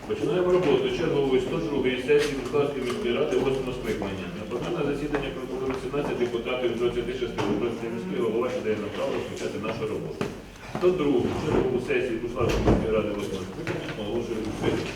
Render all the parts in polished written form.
Починаємо роботу чергової 102-ї сесії Буславської міської ради 8-го скликання. На пленарне засідання прибуло 18 депутатів з 26 виборців міської голова, що дає нам право розпочати нашу роботу. 102-гу чергову сесію Буславської міської ради 8-го скликання оголошую відкритою.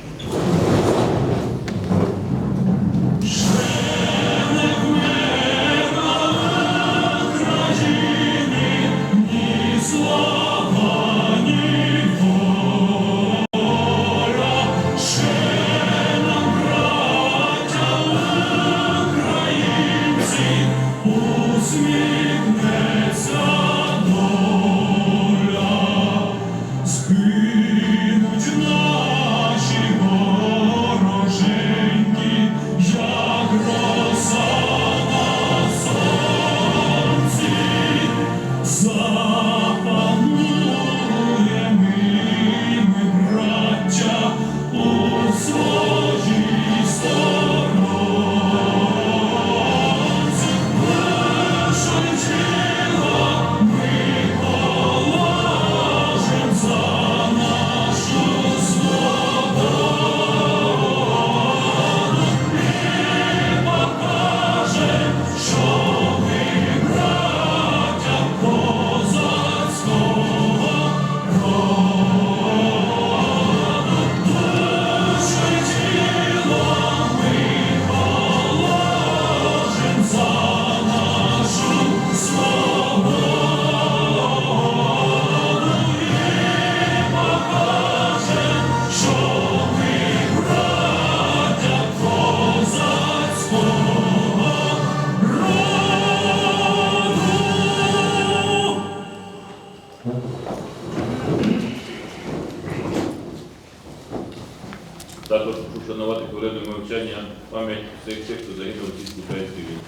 Також вшанувати хвилиною мовчання пам'ять всіх тих, хто загинув у російсько-українській війні.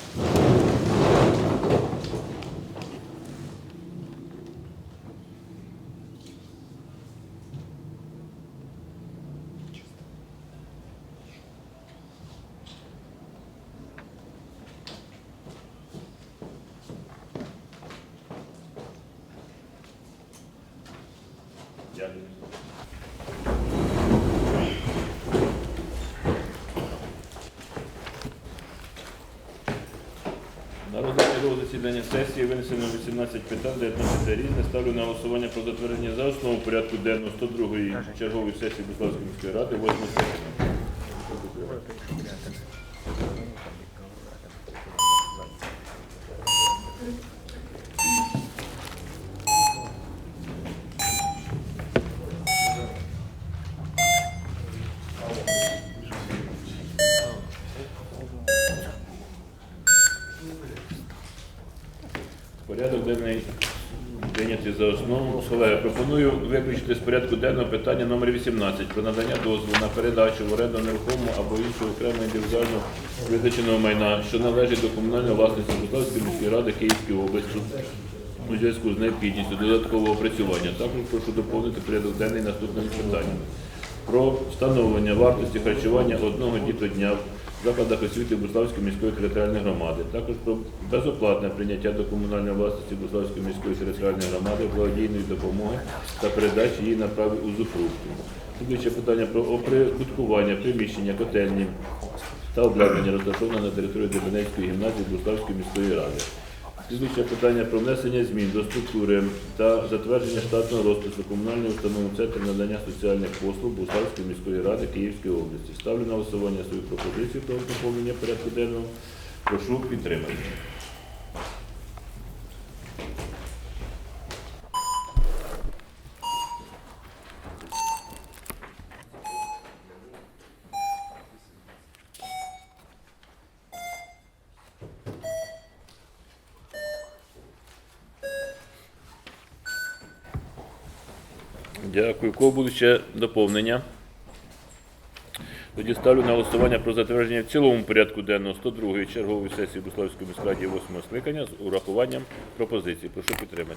Дякую. На розгляд чергового засідання сесії винесено 18 питань, 19 різне. Ставлю на голосування про затвердження за основу порядку денного 102-ї чергової сесії Буславської міської ради 8-го скликання. Порядок денний прийнятий за основу. Колеги, пропоную виключити з порядку денного питання номер 18 про надання дозволу на передачу в оренду нерухомого або іншого окремо індивідуально визначеного майна, що належить до комунальної власності Буславської міської ради Київської області у зв'язку з необхідністю додаткового опрацювання. Також прошу доповнити порядок денний наступним питанням. Про встановлення вартості харчування одного дітодня в закладах освіти Буславської міської територіальної громади. Також про безоплатне прийняття до комунальної власності Буславської міської територіальної громади благодійної допомоги та передачі її на праві узуфрукту. Слідуюче питання про оприбуткування приміщення котельні та обладнання, розташоване на території Дебенецької гімназії Буславської міської ради. Слідуюче питання про внесення змін до структури та затвердження штатного розпису комунальної установи Центр надання соціальних послуг Буславської міської ради Київської області. Ставлю на голосування свою пропозицію про доповнення порядку денного. Прошу підтримати. Дякую. Кого будуть ще доповнення? Тоді ставлю на голосування про затвердження в цілому порядку денного 102-ї чергової сесії Буславської міської ради 8-го скликання з урахуванням пропозицій. Прошу підтримати.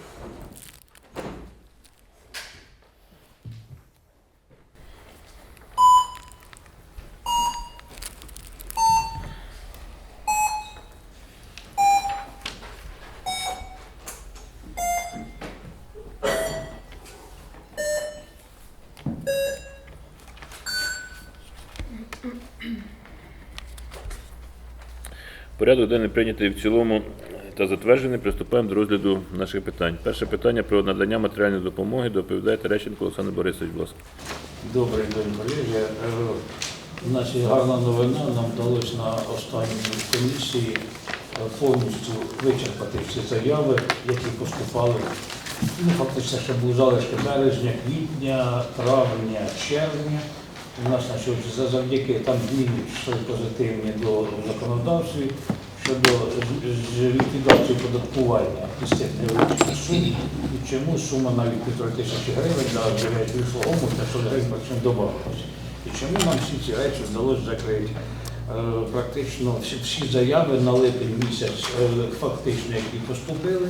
Порядок денний прийнятий в цілому та затверджений. Приступаємо до розгляду наших питань. Перше питання про надання матеріальної допомоги. Доповідає Терещенко Олександр Борисович, будь ласка. Добрий день, колеги. Значить, гарна новина. Нам вдалося на останній комісії повністю вичерпати всі заяви, які поступали. Фактично, ще були залишки березня, квітня, травня, червня. У нас завдяки там зміни пішли позитивні до законодавства щодо ліквідації податкування із цих невеличких сум. І чому сума навіть 1,5 тисячі гривень для вийшло 500 гривень причому додавалося. І чому нам всі ці речі вдалося закрити? Практично всі заяви на липень місяць, фактично, які поступили,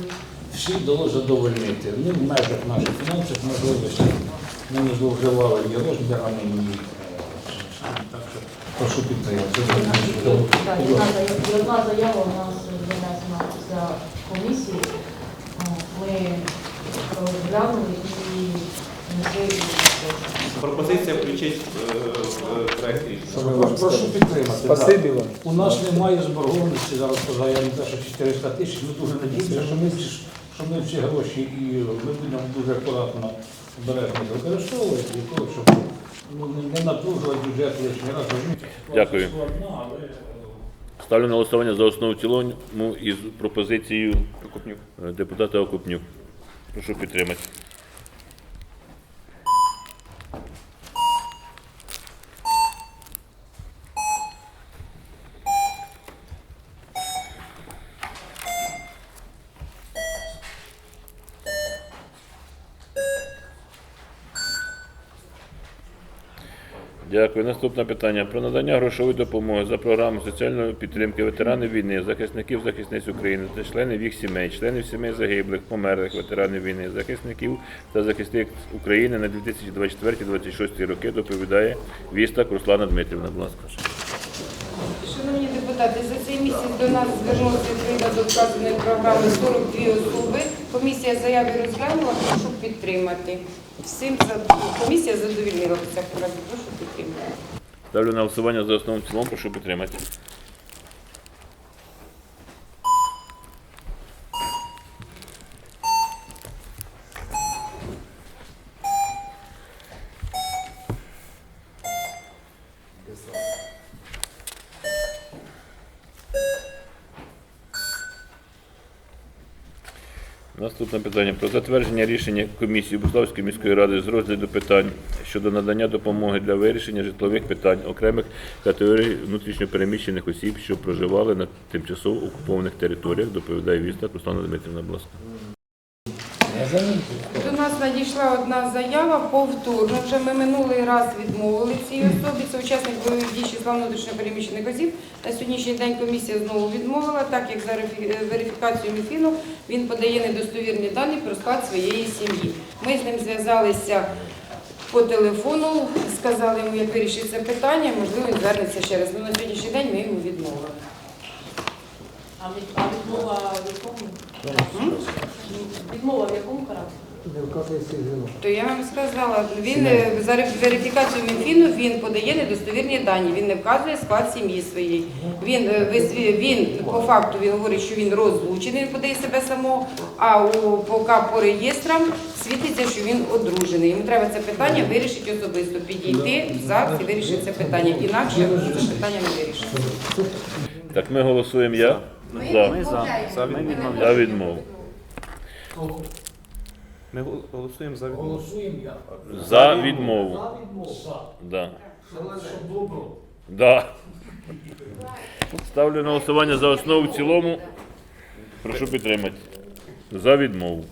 всі вдалося задовольнити. В межах наших фінансових можливостей ми не зловживали ні розмірами, ні. Так що прошу підтримати. Так, і одна заява у нас внесена за комісії. Ми розглянули і внесли. Пропозиція включити в проект рішення. Прошу підтримати. Спасибі вам. У нас немає заборгованості зараз по заяві те, що 400 тисяч. Ми дуже надіємося, що ми ці гроші і ми будемо дуже акуратно обережно використовувати для того, щоб не напружувати бюджет лишній раз. Дякую. Складна, але Ставлю на голосування за основу в цілому із пропозицією Окупнюк. депутата Окупнюк. Прошу підтримати. Дякую. Наступне питання. Про надання грошової допомоги за програмою соціальної підтримки ветеранів війни, захисників, захисниць України та членів їх сімей, членів сімей загиблих, померлих ветеранів війни, захисників та захисниць України на 2024-2026 роки доповідає Вістак Руслана Дмитрівна. Будь ласка. Шановні депутати, за цей місяць до нас звернулося відповідно до вказаної програми 42 особи. Комісія заяви розглянула, прошу підтримати. Комісія задовільнила ця програма, прошу підтримати. Ставлю на голосування за основу в цілому, прошу підтримати. Наступне питання про затвердження рішення комісії Буславської міської ради з розгляду питань щодо надання допомоги для вирішення житлових питань окремих категорій внутрішньопереміщених осіб, що проживали на тимчасово окупованих територіях, доповідає Вістак Руслана Дмитрівна. Будь ласка. До нас надійшла одна заява повторно. Вже ми минулий раз відмовили цій особі. Це учасник бойових дій числа внутрішньопереміщених осіб. На сьогоднішній день комісія знову відмовила, так як за верифікацією МІФІНу він подає недостовірні дані про склад своєї сім'ї. Ми з ним зв'язалися по телефону, сказали йому, як вирішить це питання, можливо, він звернеться ще раз. На сьогоднішній день ми йому відмовили. А відмова в якому? Відмова в якому характері? То я вам сказала, він за верифікацію МінФіну він подає недостовірні дані, він не вказує склад сім'ї своєї. Він по факту він говорить, що він розлучений, він подає себе самого, а поки по реєстрам світиться, що він одружений. Йому треба це питання вирішити особисто, підійти в ЗАГС і вирішити це питання. Інакше це питання не вирішиться. Так, ми голосуємо я за відмову. Ми голосуємо за відмову. голосуємо я. За відмову. Да. Щоб було про. Да. Ставлю на голосування за основу в цілому. Прошу підтримати. За відмову.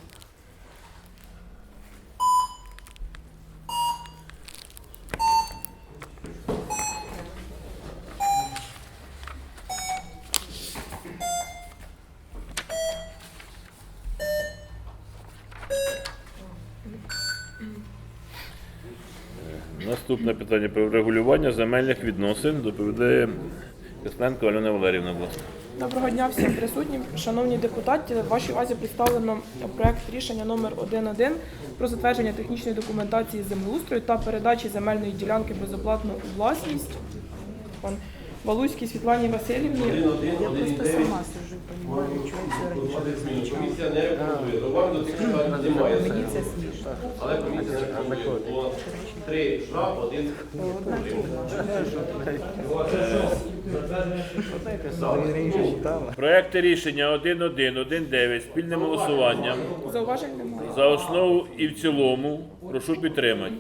Наступне питання про врегулювання земельних відносин доповідає Кисленко Альона Валеріївна. Будь ласка. Доброго дня всім присутнім. Шановні депутати, в вашій увазі представлено проект рішення номер 1.1 про затвердження технічної документації землеустрою та передачі земельної ділянки безоплатно у власність. Валуській Світлані Васильівні. Я просто сама сижу, понимаю, чого це Комісія не рекомендує. Уваги до цих питань немає. Мені це смішно. Але комісія не рекомендує. Було 3 за, 1 Одна Проекти рішення 1.1, спільним голосуванням Зауважень немає. за основу і в цілому. Прошу підтримати.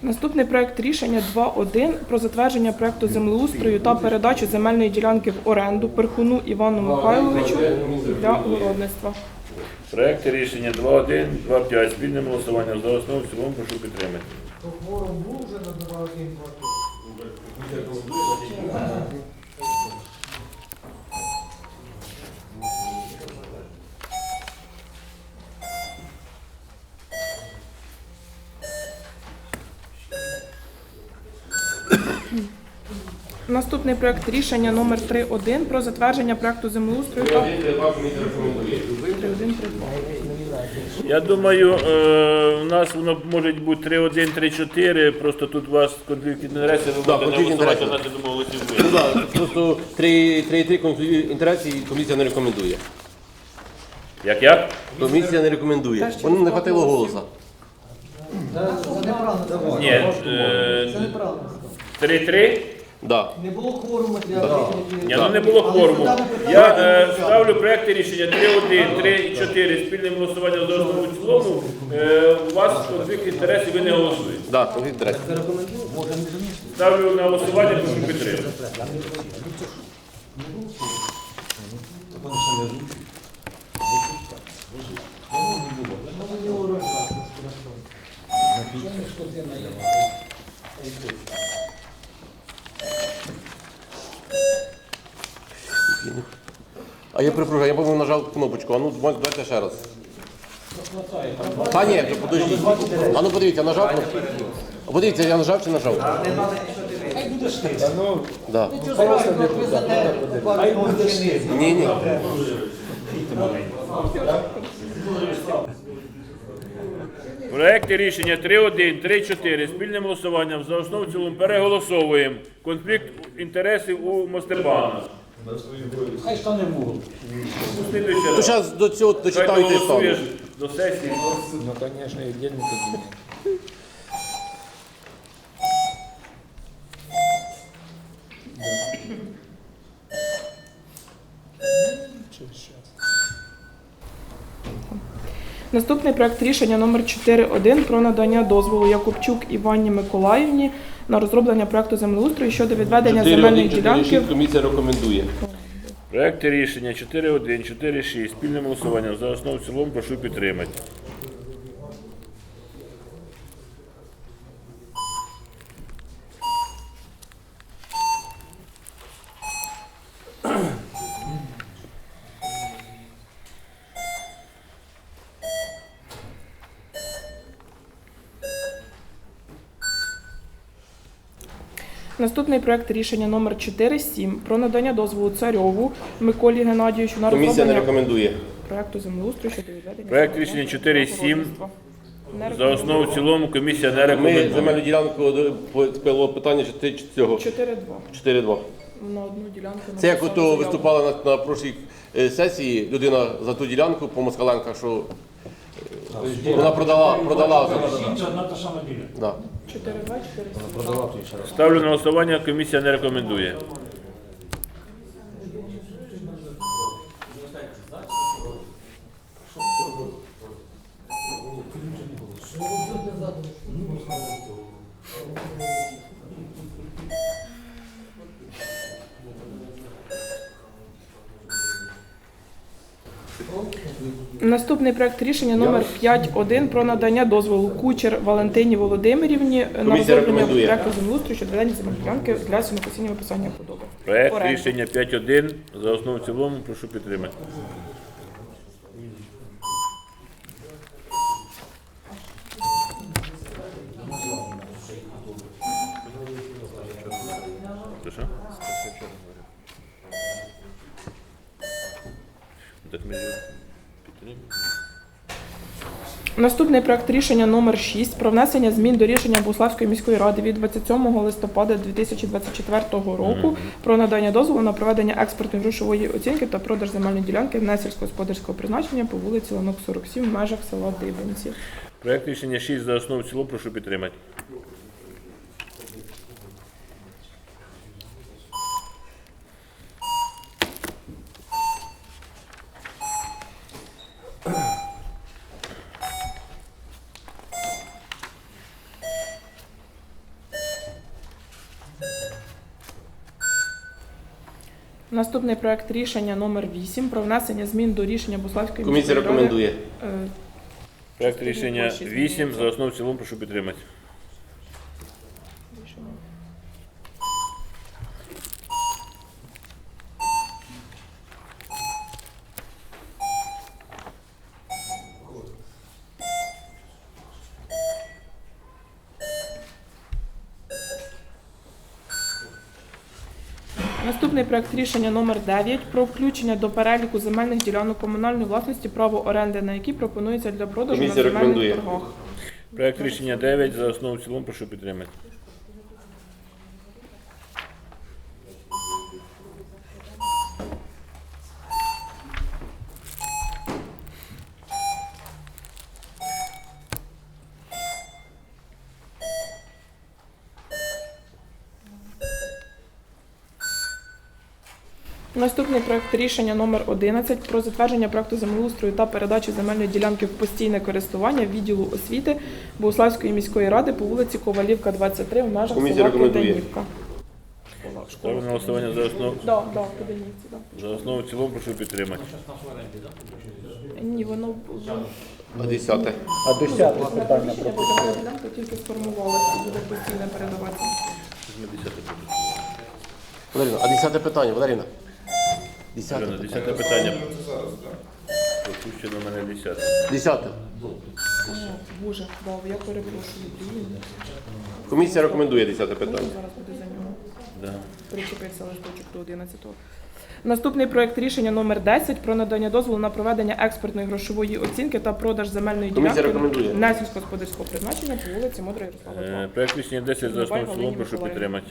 Наступний проект рішення 2.1 про затвердження проекту землеустрою та передачу земельної ділянки в оренду Перхуну Івану Михайловичу для городництва. Проекти рішення 2.1, 2.5 спільним голосуванням за основу і в цілому. Прошу підтримати. Наступний проект рішення номер 3.1 про затвердження проекту землеустрою та 1, 3, 2 комісія рекомендує. 3.1, 3.2. Я думаю, у нас воно може бути 3.1, 3.4, просто тут у вас конфлікт інтересів, ви будете не конфлікт голосувати, інтересів. у нас, я думаю, голосів Ну буде. так, просто 3,3 конфлікт інтересів комісія не рекомендує. Як? Комісія не рекомендує. Воно не хватило голоса. Ні. 3.3? Да. Не було кворуму для Ні, ну не було кворуму. Я ставлю проекти рішення 3.1, 3.4 спільним голосуванням за основу і в цілому. У вас конфлікт інтересів, ви не голосуєте. Да, конфлікт інтересів. Ставлю на голосування, прошу підтримати. А я перепрошую, я по-моєму нажав кнопочку. А ну давайте ще раз. Та ні, то подождіть. А ну подивіться, нажав кнопку? А подивіться, я нажав чи нажав? Да. Ні, ні. Проекти рішення 3.1, 3.4 спільним голосуванням за основу і в цілому переголосовуємо. Конфлікт інтересів у Мостепана. Хай стане в угол. То зараз до цього Хай дочитаю те голосуєш саме. до сесії. Ну, звісно, і дільник тоді. Наступний проект рішення номер 4.1 про надання дозволу Якубчук Іванні Миколаївні на розроблення проекту землеустрою щодо відведення земельної ділянки. Комісія рекомендує. Проекти рішення 4.1, 4.6 спільним голосуванням за основу і в цілому. Прошу підтримати. Наступний проект рішення номер 4.7 про надання дозволу Царьову Миколі Геннадійовичу на Комісія не розроблення рекомендує. проекту землеустрою щодо відведення. Проект земельної рішення ділянки 4.7 городництва. Не за основу і в цілому. Комісія не Ми земельну рекомендує. ділянку по питання цього 4.2. 4-2. На одну ділянку. Це як написали ото заяву. виступала на прошлій сесії людина за ту ділянку по Москаленках, що вона продала. Це одна та сама біля. Да. 4.2, 4.7. Продавати ще раз. Ставлю на голосування. Комісія не рекомендує. Наступний проект рішення номер 5.1 про надання дозволу Кучер Валентині Володимирівні на Комісія розроблення рекомендує. проекту землеустрою щодо ведення земельної ділянки для сінокосіння виписання худоби. Проект Оренду. рішення 5.1 за основу і в цілому. Прошу підтримати. Так ми його підтримуємо. Наступний проект рішення номер 6 про внесення змін до рішення Богуславської міської ради від 27 листопада 2024 року про надання дозволу на проведення експертної грошової оцінки та продаж земельної ділянки несільськогосподарського призначення по вулиці Ланок 47 в межах села Дибенці. Проект рішення 6 за основу в цілому, прошу підтримати. Наступний проект рішення номер 8 про внесення змін до рішення Богуславської Комісія міської ради. рекомендує. Проект рішення 8 за основу в цілому, прошу підтримати. Наступний проект рішення номер 9 про включення до переліку земельних ділянок комунальної власності, право оренди на які пропонується для продажу на Комісія земельних рекомендує. торгах. Проект рішення 9 за основу в цілому, прошу підтримати. Наступний проект рішення номер 11 про затвердження проекту землеустрою та передачі земельної ділянки в постійне користування відділу освіти Богуславської міської ради по вулиці Ковалівка, 23 в межах Комісія села рекомендує. Киданівка. Ставлю на голосування за основу. Да, Киданівці, да. За основу в цілому, прошу підтримати. Ні, воно А 10-те? А 10 питання рішення про земельну ділянку тільки сформувалося, буде постійно передаватися. Валеріна, а 10-те питання, Валеріна? 10-те Альона, питання. 10 питання. Пропущено в мене 10. 10-те. О, Боже, да, я перепрошую. Блін. Комісія рекомендує 10-те Можна питання. зараз буде за нього. Да. Причепився листочок до 11-го. Наступний проект рішення номер 10 про надання дозволу на проведення експертної грошової оцінки та продаж земельної Комісія ділянки рекомендує. несільськогосподарського призначення по вулиці Мудрої Ярослава 2. Проект рішення 10 за основу в цілому, прошу Галині підтримати.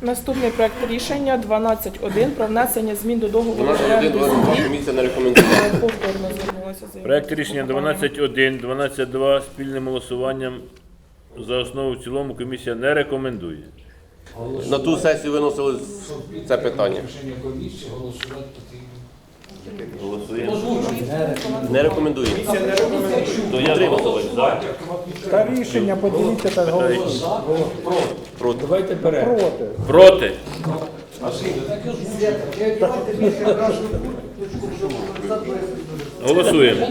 Наступний проект рішення 12.1 про внесення змін до договору 12-1, оренди 12-2, землі. комісія не рекомендує. Повторно звернулася заявка. Проект рішення 12.1, 12.2 спільним голосуванням за основу в цілому комісія не рекомендує. На ту сесію виносили це питання. Рішення комісії голосувати потрібно. Голосуємо. Не рекомендує. То я голосувати за. Та рішення поділіться та голосуйте. Проти. Давайте беремо. Проти. Проти. Голосуємо.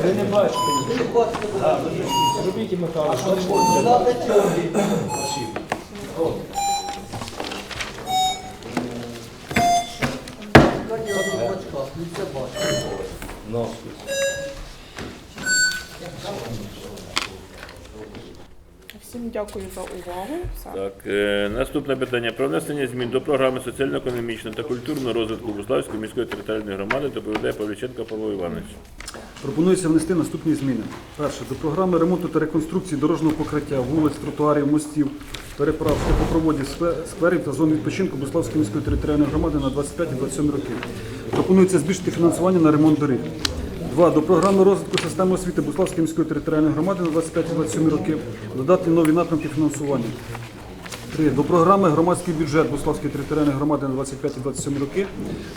Ви не бачите. Робіть, Михайло. Всім дякую за увагу. Все. Так, наступне питання. Про внесення змін до програми соціально-економічного та культурного розвитку Богуславської міської територіальної громади доповідає Павліченко Павло Іванович. Пропонується внести наступні зміни. Перше, до програми ремонту та реконструкції дорожнього покриття, вулиць, тротуарів, мостів, переправ, степопроводів, скверів та зон відпочинку Богуславської міської територіальної громади на 25-27 роки. Пропонується збільшити фінансування на ремонт доріг. 2. До програми розвитку системи освіти Богуславської міської територіальної громади на 25-27 роки додати нові напрямки фінансування. 3. До програми громадський бюджет Богуславської територіальної громади на 25-27 роки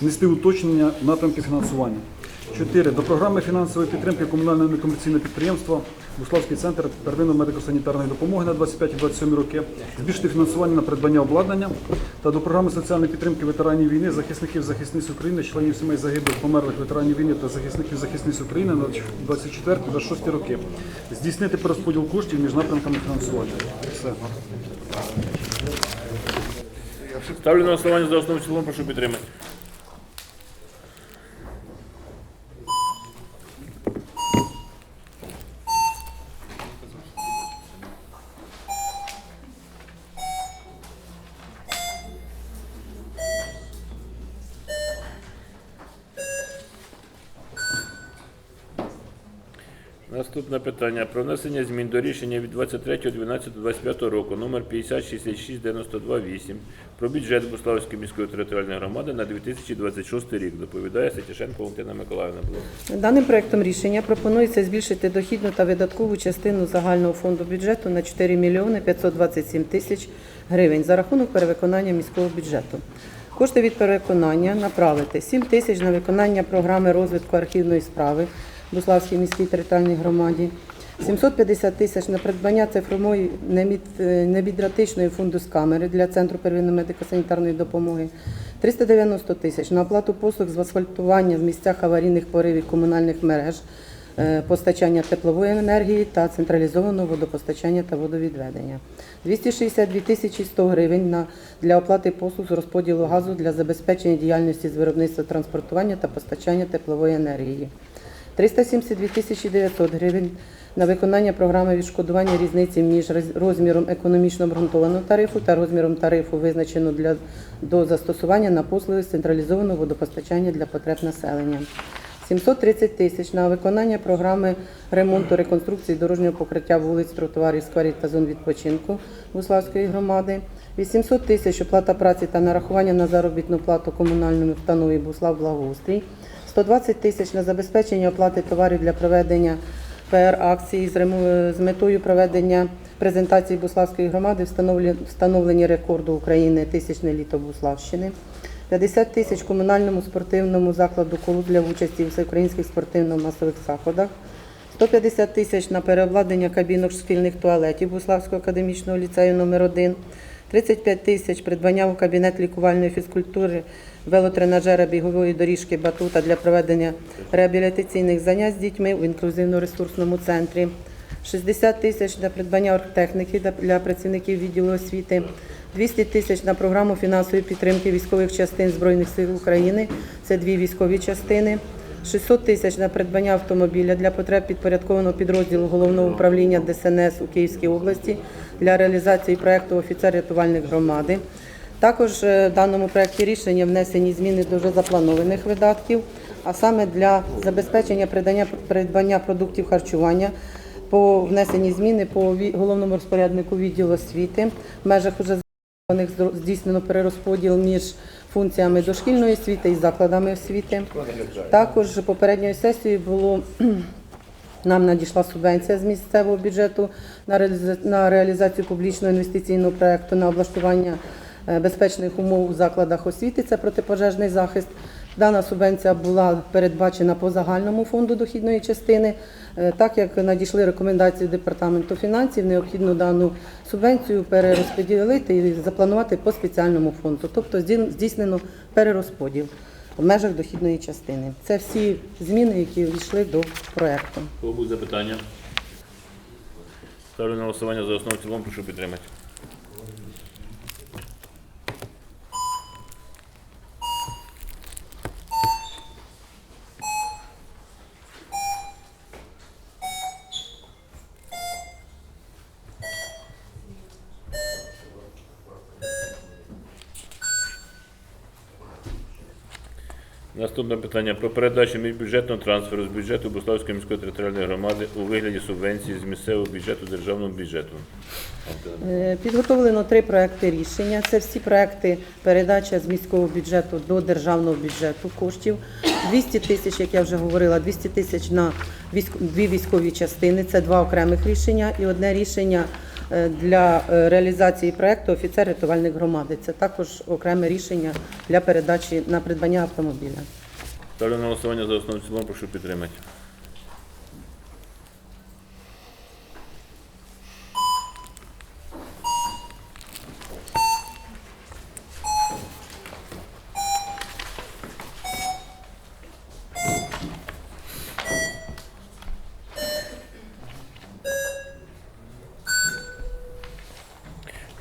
внести уточнення напрямки фінансування. 4. До програми фінансової підтримки комунального некомерційного підприємства Буславський центр первинної медико-санітарної допомоги на 25-27 роки, збільшити фінансування на придбання обладнання та до програми соціальної підтримки ветеранів війни, захисників захисниць України, членів сімей загиблих померлих ветеранів війни та захисників захисниць України на 24-26 роки. Здійснити перерозподіл коштів між напрямками фінансування. Все. Ставлю на голосування за основу в цілому, прошу підтримати. Наступне питання про внесення змін до рішення від 23.12.25 року номер 506692-8 про бюджет Буславської міської територіальної громади на 2026 рік. Доповідає Сетішенко Валентина Миколаївна. Даним проектом рішення пропонується збільшити дохідну та видаткову частину загального фонду бюджету на 4 мільйони 527 тисяч гривень за рахунок перевиконання міського бюджету. Кошти від перевиконання направити 7 тисяч на виконання програми розвитку архівної справи Буславській міській територіальній громаді, 750 тисяч на придбання цифрової невідратичної фундус-камери для Центру первинної медико-санітарної допомоги, 390 тисяч на оплату послуг з асфальтування в місцях аварійних поривів комунальних мереж, постачання теплової енергії та централізованого водопостачання та водовідведення, 262 тисячі 100 гривень для оплати послуг з розподілу газу для забезпечення діяльності з виробництва, транспортування та постачання теплової енергії, 372 тисячі 900 гривень на виконання програми відшкодування різниці між розміром економічно обґрунтованого тарифу та розміром тарифу, визначеного до застосування на послуги з централізованого водопостачання для потреб населення. 730 тисяч на виконання програми ремонту, реконструкції дорожнього покриття вулиць, тротуарів, скверів та зон відпочинку Буславської громади. 800 тисяч оплата праці та нарахування на заробітну плату комунальної установи Буслав Благоустрій. 120 тисяч на забезпечення оплати товарів для проведення ПР-акції з метою проведення презентації Буславської громади, встановлення рекорду України «Тисячне літо Буславщини». 50 тисяч комунальному спортивному закладу «Колос» для участі у всеукраїнських спортивно-масових заходах. 150 тисяч на переобладнання кабінок шкільних туалетів Буславського академічного ліцею номер 1. 35 тисяч придбання у кабінет лікувальної фізкультури, велотренажера, бігової доріжки, батута для проведення реабілітаційних занять з дітьми у інклюзивно-ресурсному центрі. 60 тисяч на придбання оргтехніки для працівників відділу освіти. 200 тисяч на програму фінансової підтримки військових частин Збройних сил України, це 2 військові частини. 600 тисяч на придбання автомобіля для потреб підпорядкованого підрозділу Головного управління ДСНС у Київській області для реалізації проєкту «Офіцер-рятувальник громади». Також в даному проєкті рішення внесені зміни до вже запланованих видатків, а саме для забезпечення придбання продуктів харчування по внесені зміни по головному розпоряднику відділу освіти. В межах уже здійснено перерозподіл між функціями дошкільної освіти і закладами освіти. Також попередньої сесії нам надійшла субвенція з місцевого бюджету на реалізацію публічного інвестиційного проєкту на облаштування безпечних умов у закладах освіти, це протипожежний захист. Дана субвенція була передбачена по загальному фонду дохідної частини. Так як надійшли рекомендації Департаменту фінансів, необхідно дану субвенцію перерозподілити і запланувати по спеціальному фонду. Тобто здійснено перерозподіл в межах дохідної частини. Це всі зміни, які ввійшли до проєкту. Кого будуть запитання? Ставлю на голосування за основу в цілому, прошу підтримати. Наступне питання про передачу міжбюджетного трансферу з бюджету Буславської міської територіальної громади у вигляді субвенції з місцевого бюджету державного бюджету. Підготовлено 3 проекти рішення. Це всі проекти передача з міського бюджету до державного бюджету коштів. 200 тисяч, як я вже говорила, 200 тисяч на 2 військові частини. Це 2 окремих рішення і одне рішення для реалізації проєкту «Офіцер-рятувальник громади». Це також окреме рішення для передачі на придбання автомобіля. Ставлю на голосування за основу в цілому, прошу підтримати.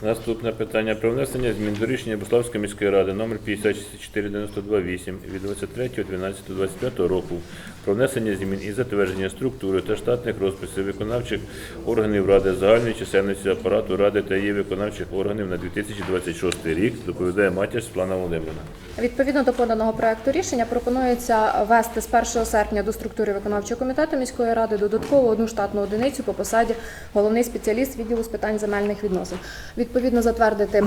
Наступне питання про внесення змін до рішення Буславської міської ради номер 54928 від 23.12.25 року про внесення змін і затвердження структури та штатних розписів виконавчих органів ради загальної чисельності апарату ради та її виконавчих органів на 2026 рік. Доповідає Матір Світлана Володимирівна. Відповідно до поданого проекту рішення пропонується ввести з 1 серпня до структури виконавчого комітету міської ради додатково одну штатну одиницю по посаді головний спеціаліст відділу з питань земельних відносин. Відповідно затвердити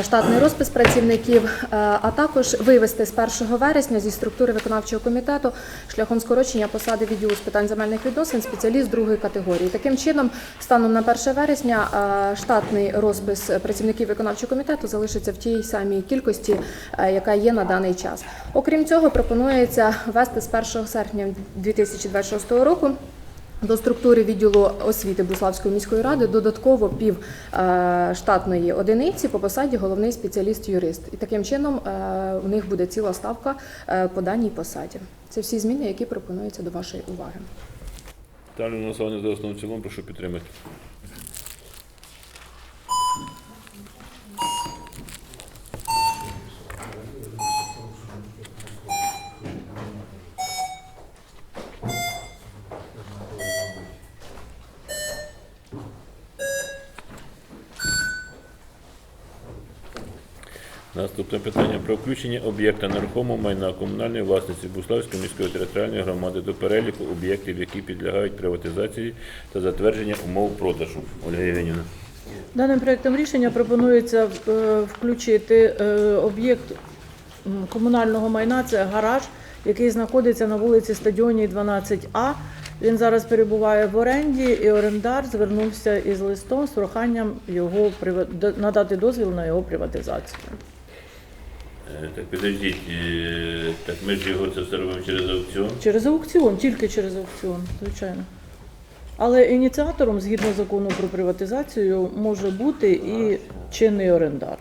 штатний розпис працівників, а також вивести з 1 вересня зі структури виконавчого комітету шляхом скорочення посади відділу з питань земельних відносин спеціаліст другої категорії. Таким чином, станом на 1 вересня штатний розпис працівників виконавчого комітету залишиться в тій самій кількості, яка є на даний час. Окрім цього, пропонується ввести з 1 серпня 2026 року до структури відділу освіти Буславської міської ради додатково пів штатної одиниці по посаді головний спеціаліст-юрист. І таким чином у них буде ціла ставка по даній посаді. Це всі зміни, які пропонуються до вашої уваги. Ставлю на голосування за основу в цілому, прошу підтримати. Наступне питання про включення об'єкта нерухомого майна комунальної власності Буславської міської територіальної громади до переліку об'єктів, які підлягають приватизації та затвердження умов продажу. Ольга Євгенівна. Даним проектом рішення пропонується включити об'єкт комунального майна, це гараж, який знаходиться на вулиці Стадіонній, 12А. Він зараз перебуває в оренді, і орендар звернувся із листом з проханням його надати дозвіл на його приватизацію. Так, підождіть, так ми ж його це все робимо через аукціон? Через аукціон, тільки через аукціон, звичайно. Але ініціатором, згідно закону про приватизацію, може бути і чинний орендар.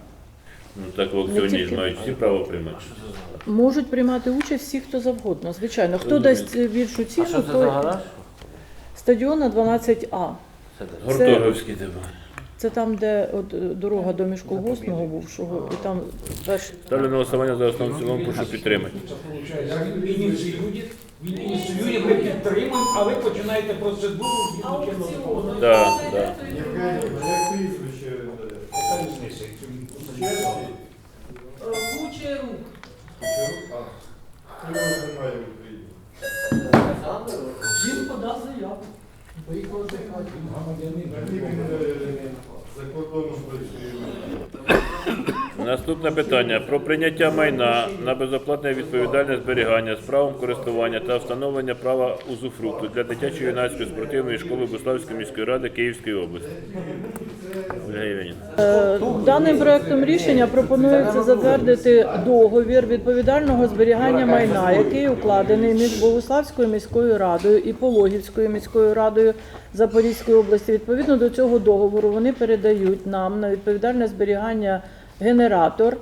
Ну так в аукціоні ж мають всі право приймати. Можуть приймати участь всі, хто завгодно, звичайно. Хто дасть більшу ціну, А що це за гараж? Стадіона 12А. Горторговський тебе. Це там, де от, дорога до міжколгоспного бувшого, і там Ставлю на голосування за основу в цілому, прошу підтримати. Він ініціює, ми підтримуємо, а ви починаєте процедуру. Так, так. Кучеру. Він подав заяву. Поїхав Наступне питання про прийняття майна на безоплатне відповідальне зберігання з правом користування та встановлення права узуфрукту для дитячо-юнацької спортивної школи Буславської міської ради Київської області. Ольга Євгенівна. Даним проектом рішення пропонується затвердити договір відповідального зберігання майна, який укладений між Богуславською міською радою і Пологівською міською радою Запорізької області. Відповідно до цього договору вони передають нам на відповідальне зберігання генератор.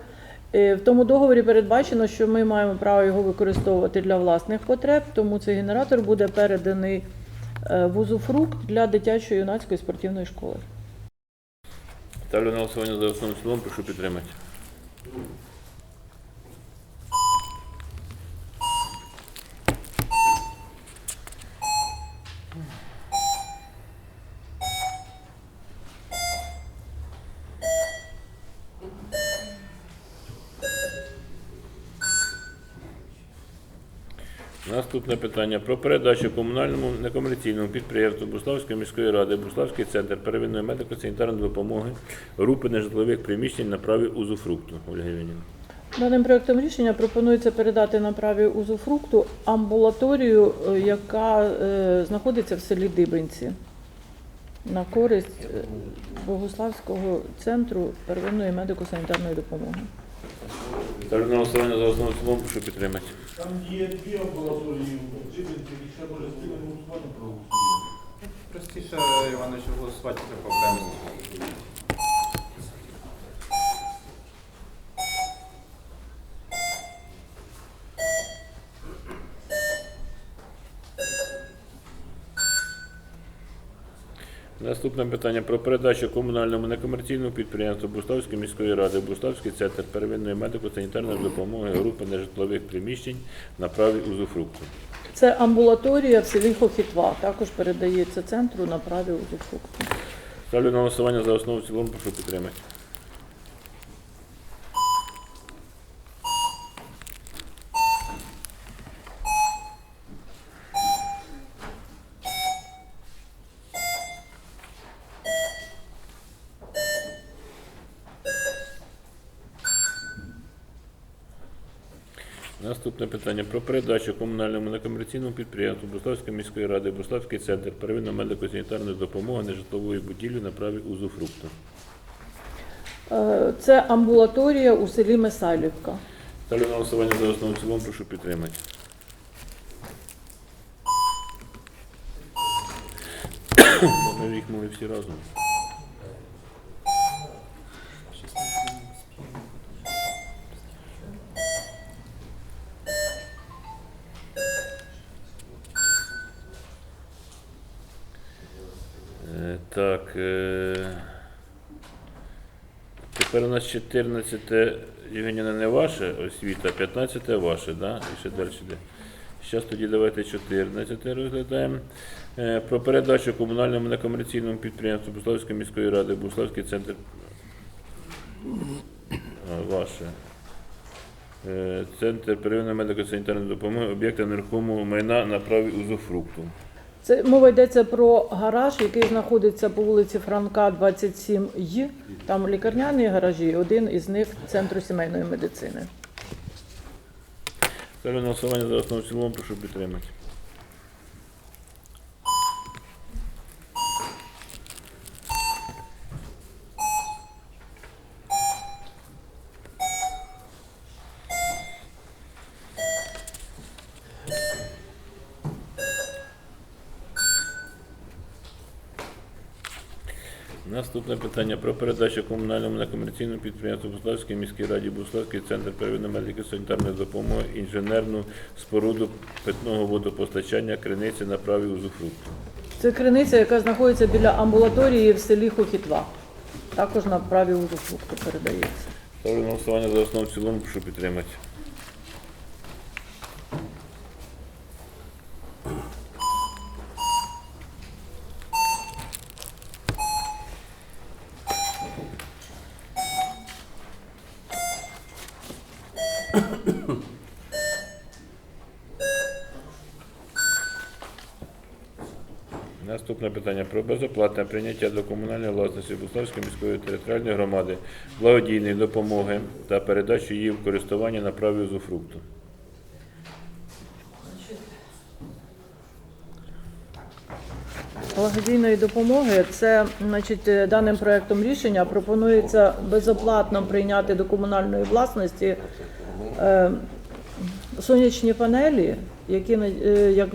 В тому договорі передбачено, що ми маємо право його використовувати для власних потреб, тому цей генератор буде переданий в узуфрукт для дитячої юнацької спортивної школи. Ставлю на голосування за основу в цілому, прошу підтримати. Наступне питання про передачу комунальному некомерційному підприємству Буславської міської ради Буславський центр первинної медико-санітарної допомоги групи нежитлових приміщень на праві узуфрукту. Ольга Євгенівна. Даним проектом рішення пропонується передати на праві узуфрукту амбулаторію, яка знаходиться в селі Дибинці, на користь Богуславського центру первинної медико-санітарної допомоги. Ставлю на голосування за основу в цілому, прошу підтримати. Там є дві амбулаторії, Джибинці, і ще може спільно голосувати проголосувати. Простіше, Іванович, голосувати за окремо. Наступне питання про передачу комунальному некомерційному підприємству Буславської міської ради Буславський центр первинної медико-санітарної допомоги групи нежитлових приміщень на праві узуфрукту. Це амбулаторія в селі Хохітва. Також передається центру на праві узуфрукту. Ставлю на голосування за основу в цілому, прошу підтримати. Наступне питання про передачу комунальному некомерційному підприємству Буславської міської ради Буславський центр первинної медико-санітарної допомоги нежитлової будівлі на праві узуфрукту. Це амбулаторія у селі Месайлівка. Ставлю на голосування за основу в цілому, прошу підтримати. Ми їх могли всі разом. Так, тепер у нас 14 Євгенівна, не ваше освіта, 15 ваше, да? І ще далі йде. Зараз тоді давайте 14 розглядаємо. Про передачу комунальному некомерційному підприємству Буславської міської ради Буславський центр ваше. Центр первинної медико-санітарної допомоги об'єкта нерухомого майна на праві узуфрукту. Це мова йдеться про гараж, який знаходиться по вулиці Франка, 27Й. Там лікарняні гаражі, один із них Центру сімейної медицини. Ставлю на голосування за основу в цілому, прошу підтримати. Наступне питання про передачу комунальному некомерційному підприємству Буславській міській раді Буславський центр первинної медико-санітарної допомоги інженерну споруду питного водопостачання криниці на праві узуфрукту. Це криниця, яка знаходиться біля амбулаторії в селі Хохітва. Також на праві узуфрукту передається. Ставлю на голосування за основу в цілому, прошу підтримати. Наступне питання про безоплатне прийняття до комунальної власності Буславської міської територіальної громади благодійної допомоги та передачу її в користування на праві узуфрукту. Благодійної допомоги це, значить, даним проектом рішення пропонується безоплатно прийняти до комунальної власності сонячні панелі, які як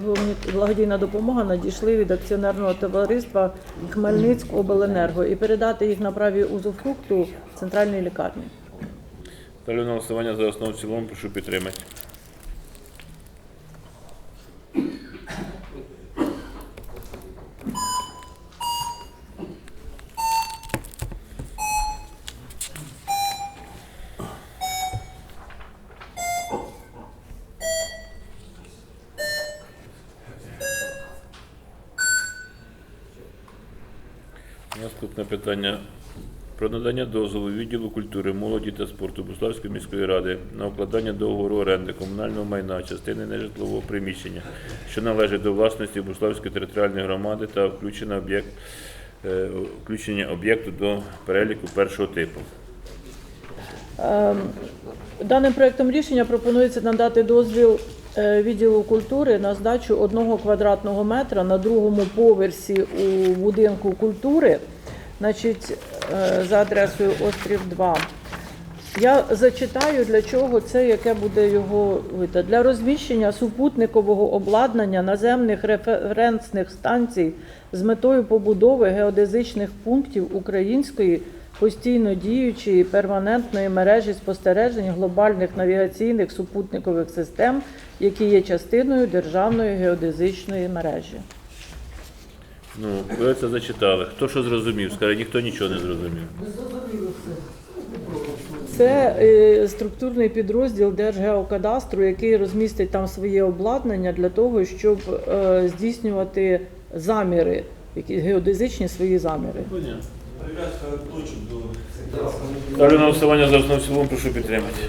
благодійна допомога надійшли від акціонерного товариства Хмельницькобленерго і передати їх на праві узуфрукту центральній лікарні. Ставлю на голосування за основу в цілому, прошу підтримати. Наступне питання про надання дозволу відділу культури, молоді та спорту Буславської міської ради на укладання договору оренди комунального майна частини нежитлового приміщення, що належить до власності Буславської територіальної громади та включення об'єкту до переліку першого типу. Даним проектом рішення пропонується надати дозвіл відділу культури на здачу 1 квадратного метра на другому поверсі у будинку культури, значить, за адресою Острів 2. Я зачитаю, для чого це, яке буде його вид. Для розміщення супутникового обладнання наземних референсних станцій з метою побудови геодезичних пунктів української постійно діючої перманентної мережі спостережень глобальних навігаційних супутникових систем, які є частиною державної геодезичної мережі. Ну, ви це зачитали. Хто що зрозумів? Скаже, ніхто нічого не зрозумів. Це структурний підрозділ Держгеокадастру, який розмістить там своє обладнання для того, щоб здійснювати заміри, геодезичні свої заміри. Ставлю на голосування за основу в цілому, прошу підтримати.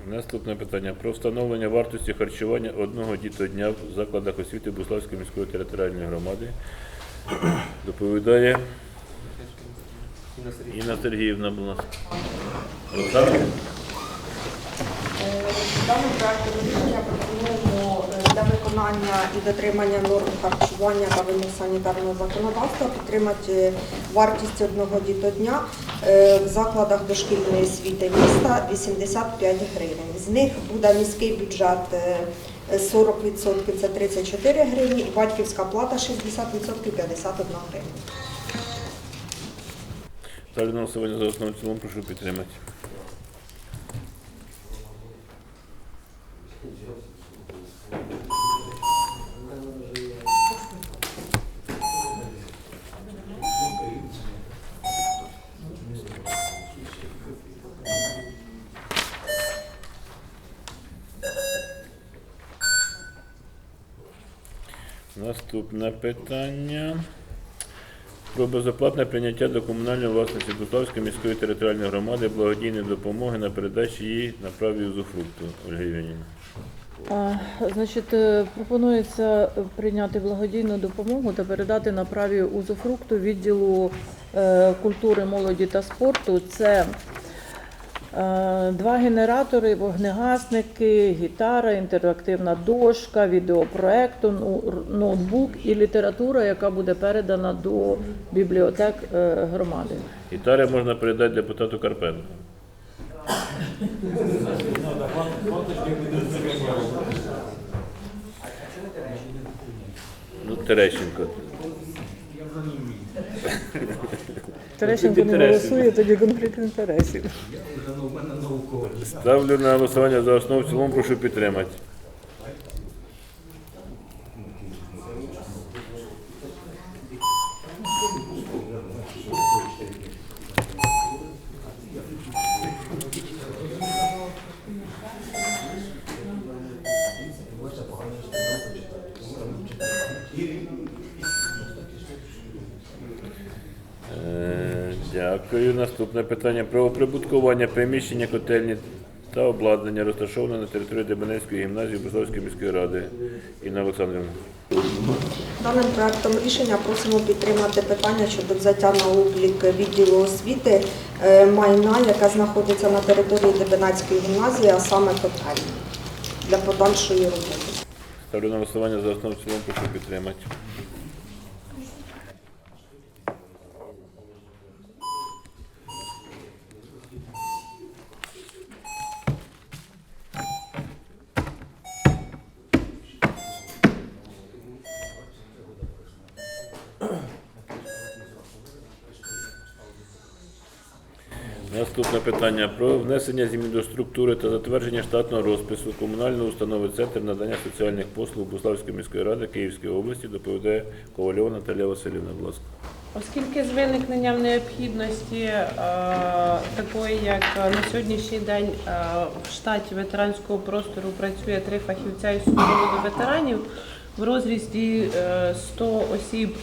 Наступне питання про встановлення вартості харчування одного дітодня в закладах освіти Буславської міської територіальної громади. Доповідає Інна Сергіївна, будь ласка. Олександр? Даним проектом рішення пропонуємо для виконання і дотримання норм харчування та вимог санітарного законодавства підтримати вартість одного дітодня в закладах дошкільної освіти міста 85 гривень. З них буде міський бюджет 40% – це 34 гривні, і батьківська плата 60% – 51 гривня. Ставлю на голосування за основу в цілому, прошу підтримати. Наступне питання про безоплатне прийняття до комунальної власності Буславської міської територіальної громади благодійної допомоги на передачу її на праві узуфрукту. Ольга Євгенівна. Значить, пропонується прийняти благодійну допомогу та передати на праві узуфрукту відділу культури, молоді та спорту. Це 2 генератори, вогнегасники, гітара, інтерактивна дошка, відеопроектор, ноутбук і література, яка буде передана до бібліотек громади. Гітари можна передати депутату Карпенку. Ну, Терещенко. Терещенко не голосує, тоді конфлікт інтересів. Ставлю на голосування за основу в цілому, прошу підтримати. Дякую. Наступне питання про оприбуткування приміщення котельні та обладнання, розташоване на території Дебенецької гімназії Буславської міської ради. Інна Олександрівна. Даним проектом рішення просимо підтримати питання щодо взяття на облік відділу освіти майна, яке знаходиться на території Дебенецької гімназії, а саме котельні, для подальшої роботи. Ставлю на голосування за основу в цілому, прошу підтримати. Наступне питання про внесення змін до структури та затвердження штатного розпису комунальної установи «Центр надання соціальних послуг Буславської міської ради Київської області», доповідає Ковальова Наталія Василівна, будь ласка. Оскільки з виникненням необхідності такої, як на сьогоднішній день в штаті ветеранського простору працює 3 фахівця із супроводу ветеранів в розрізі 100 осіб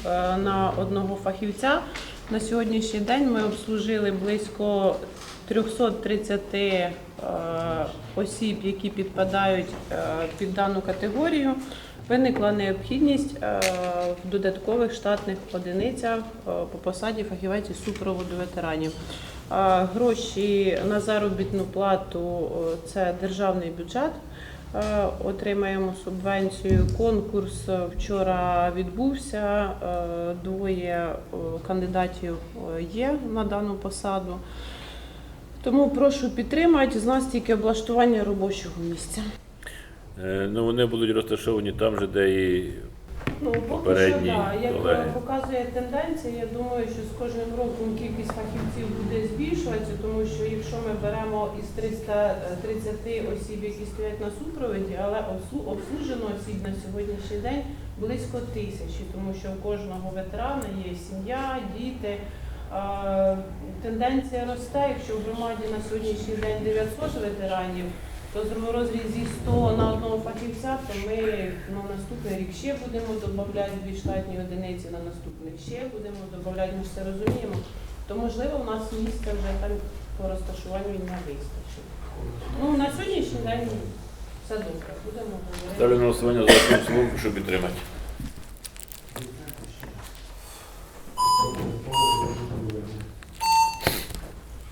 на одного фахівця, на сьогоднішній день ми обслужили близько 330 осіб, які підпадають під дану категорію. Виникла необхідність в додаткових штатних одиницях по посаді фахівець із супроводу ветеранів. Гроші на заробітну плату – це державний бюджет. Отримаємо субвенцію. Конкурс вчора відбувся. 2 кандидатів є на дану посаду. Тому прошу підтримати. З нас тільки облаштування робочого місця. Ну, вони будуть розташовані там же, де і Ну, поки що, попередні так. колеги. Як показує тенденція, я думаю, що з кожним роком кількість фахівців буде збільшуватися, тому що якщо ми беремо із 330 осіб, які стоять на супроводі, але обслужено осіб на сьогоднішній день близько 1000, тому що у кожного ветерана є сім'я, діти. Тенденція росте, якщо в громаді на сьогоднішній день 900 ветеранів, то в розрізі 100 на одного фахівця, то ми на наступний рік ще будемо додавати 2 штатні одиниці, на наступний ще будемо додавати, ми ж це розуміємо. То, можливо, у нас місця вже там по розташуванню і не вистачить. Ну, на сьогоднішній день все добре, будемо говорити. Ставлю на голосування за основу, щоб підтримати.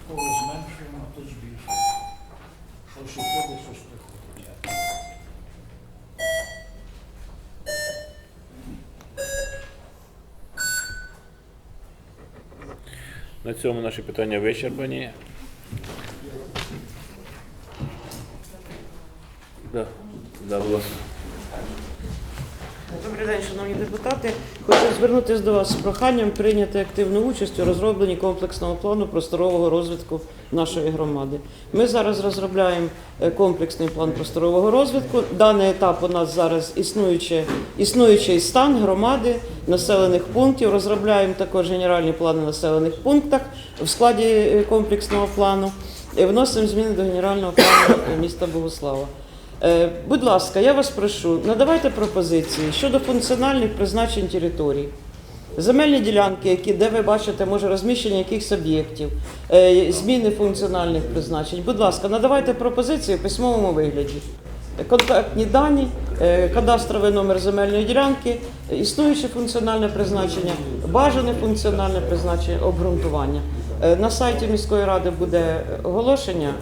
Кого зменшуємо, а тут збільшуємо. Щось уходить, щось приходить. На цьому наші питання вичерпані. Да, будь ласка. Добрий день, шановні депутати. Хочу звернутися до вас з проханням прийняти активну участь у розробленні комплексного плану просторового розвитку нашої громади. Ми зараз розробляємо комплексний план просторового розвитку. Даний етап у нас зараз існуючий стан громади, населених пунктів. Розробляємо також генеральні плани населених пунктах в складі комплексного плану. І вносимо зміни до генерального плану міста Богуслава. Будь ласка, я вас прошу, надавайте пропозиції щодо функціональних призначень територій. Земельні ділянки, де ви бачите, може розміщення якихось об'єктів, зміни функціональних призначень. Будь ласка, надавайте пропозиції в письмовому вигляді. Контактні дані, кадастровий номер земельної ділянки, існуюче функціональне призначення, бажане функціональне призначення, обґрунтування. На сайті міської ради буде оголошення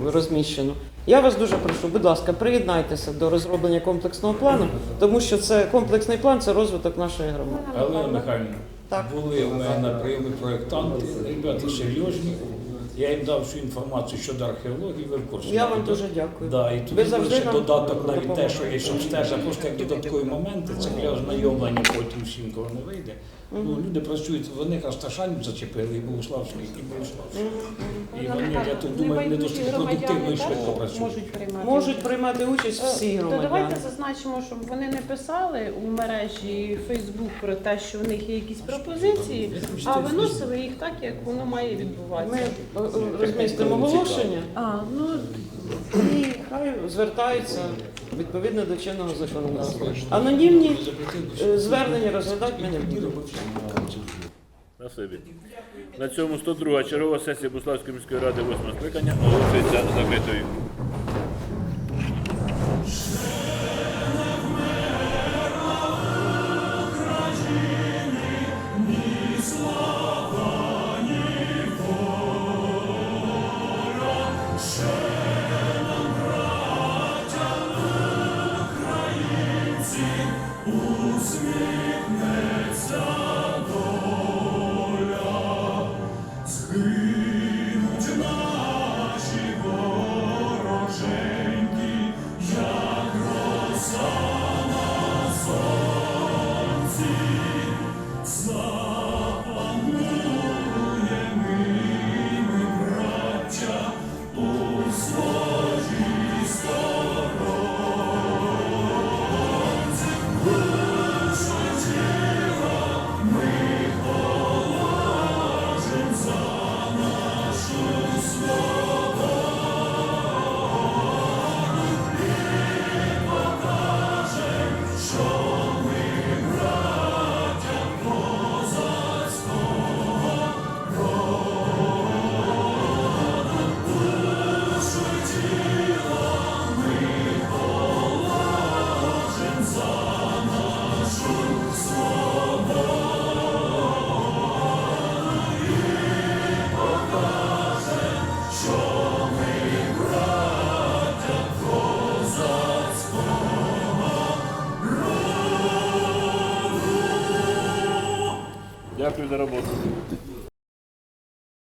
розміщено. Я вас дуже прошу, будь ласка, приєднайтеся до розроблення комплексного плану, тому що це комплексний план, це розвиток нашої громади. Галина Михайлівна, були у мене на прийомі проєктанти, ребята серйозні. Я їм дав всю інформацію щодо археології, ви в курсі. Я вам дуже дякую. Да, і тут більше додаток навіть те, що є стежа, просто як додаткові моменти, це для ознайомлення потім всім, коли не вийде. Ну, люди працюють, вони Асташанів зачепили, і Богуславський, і Богуславський. І вони, я тут думаю, вони досить продуктивно і швидко працюють. Можуть приймати участь всі То громадяни. давайте зазначимо, щоб вони не писали у мережі Facebook про те, що в них є якісь пропозиції, а виносили їх так, як воно має відбуватися. Ми розмістимо оголошення. І хай звертаються відповідно до чинного законодавства. Анонімні звернення розглядати ми не будемо. Спасибі. На цьому 102-га чергова сесія Богуславської міської ради 8-го скликання оголошується закритою. Дякую за роботу.